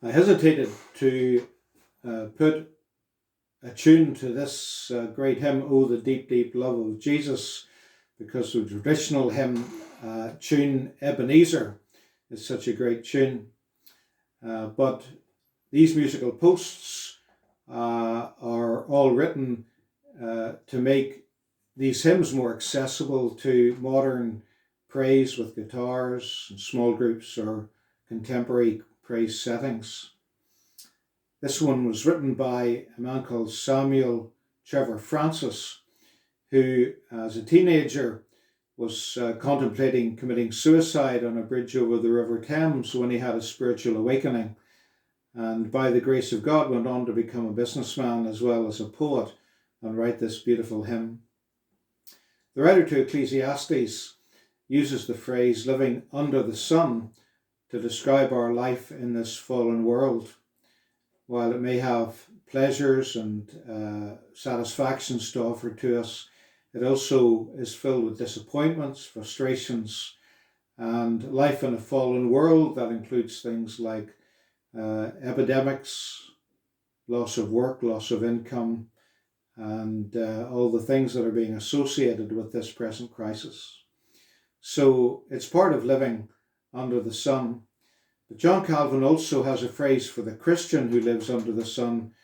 I hesitated to put a tune to this great hymn, "Oh, the Deep, Deep Love of Jesus," because the traditional hymn tune, Ebenezer, is such a great tune. But these musical posts are all written to make these hymns more accessible to modern praise with guitars and small groups or contemporary praise settings. This one was written by a man called Samuel Trevor Francis, who as a teenager was contemplating committing suicide on a bridge over the River Thames when he had a spiritual awakening, and by the grace of God went on to become a businessman as well as a poet and write this beautiful hymn. The writer to Ecclesiastes uses the phrase "living under the sun" to describe our life in this fallen world. While it may have pleasures and satisfactions to offer to us, it also is filled with disappointments, frustrations, and life in a fallen world that includes things like epidemics, loss of work, loss of income, and all the things that are being associated with this present crisis. So it's part of living under the sun. But John Calvin also has a phrase for the Christian who lives under the sun,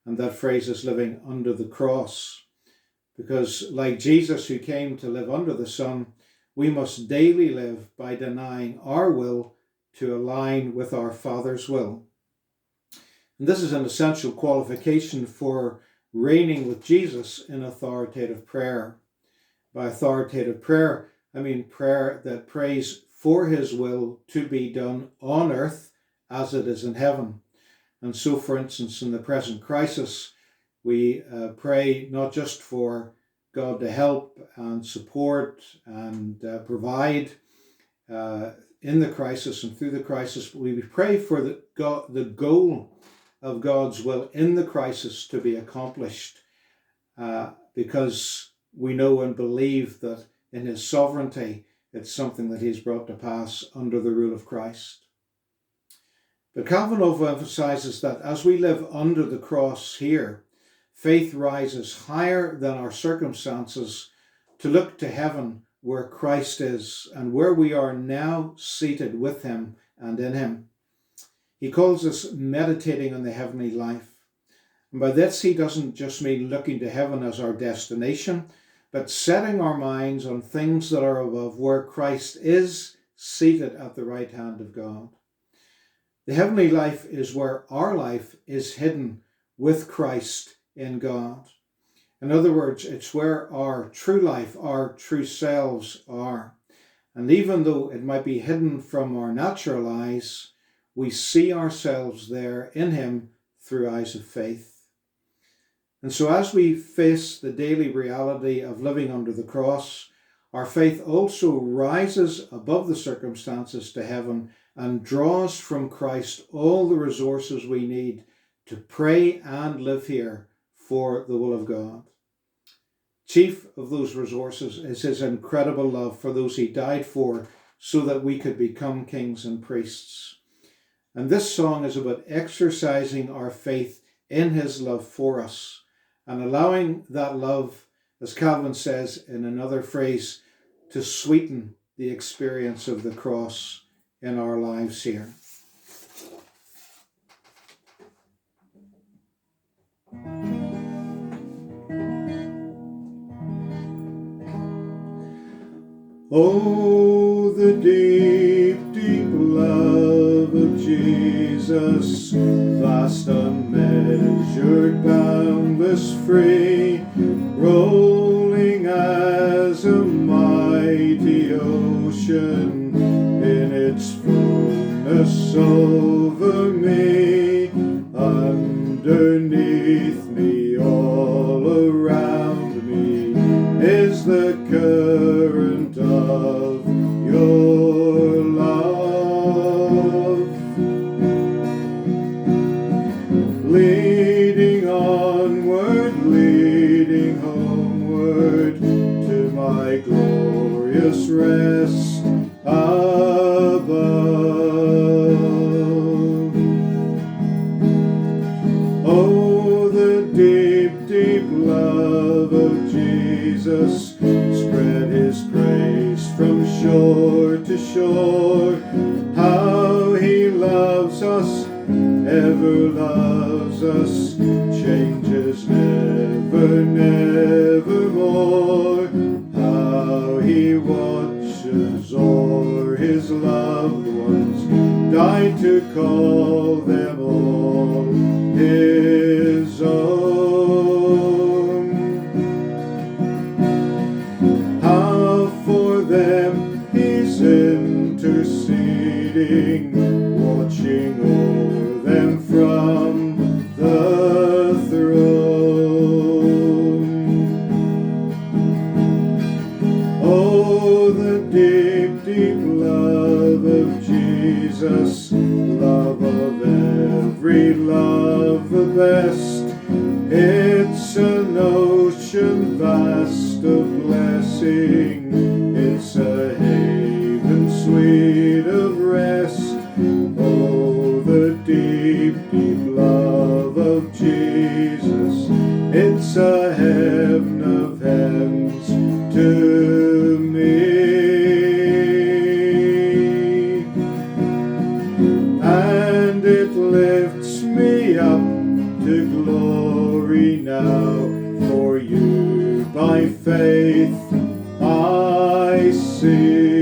and that phrase is living under the cross. Because like Jesus, who came to live under the sun, we must daily live by denying our will to align with our Father's will. And this is an essential qualification for reigning with Jesus in authoritative prayer. By authoritative prayer, I mean prayer that prays for his will to be done on earth as it is in heaven. And so, for instance, in the present crisis, we pray not just for God to help and support and provide in the crisis and through the crisis, but we pray for the goal of God's will in the crisis to be accomplished, because we know and believe that in his sovereignty it's something that he's brought to pass under the rule of Christ. But Calvin overemphasizes that as we live under the cross here, faith rises higher than our circumstances to look to heaven where Christ is and where we are now seated with him and in him. He calls us meditating on the heavenly life. And by this, he doesn't just mean looking to heaven as our destination, but setting our minds on things that are above, where Christ is seated at the right hand of God. The heavenly life is where our life is hidden with Christ in God. In other words, it's where our true life, our true selves are. And even though it might be hidden from our natural eyes, we see ourselves there in him through eyes of faith. And so as we face the daily reality of living under the cross, our faith also rises above the circumstances to heaven and draws from Christ all the resources we need to pray and live here for the will of God. Chief of those resources is his incredible love for those he died for, so that we could become kings and priests. And this song is about exercising our faith in his love for us and allowing that love, as Calvin says in another phrase, to sweeten the experience of the cross in our lives here. Oh, the deep, deep love of Jesus, vast, unmeasured, boundless, free, rolling as a mighty ocean in its fullness over me, underneath me, all around me, is the current of your love, leading onward, leading homeward to my glorious rest above. shore to shore, how he loves us, ever loves us, changes never, nevermore, how he watches o'er his loved ones, died to call them all his own. How for them he's interceding, watching o'er them from the throne. Oh, the deep, deep love of Jesus, love of every love the best. It's an ocean vast of blessing, it's a haven sweet of rest. Oh, the deep, deep love of Jesus, it's a heaven of heavens to me. And it lifts me up to glory now, for you by faith I see.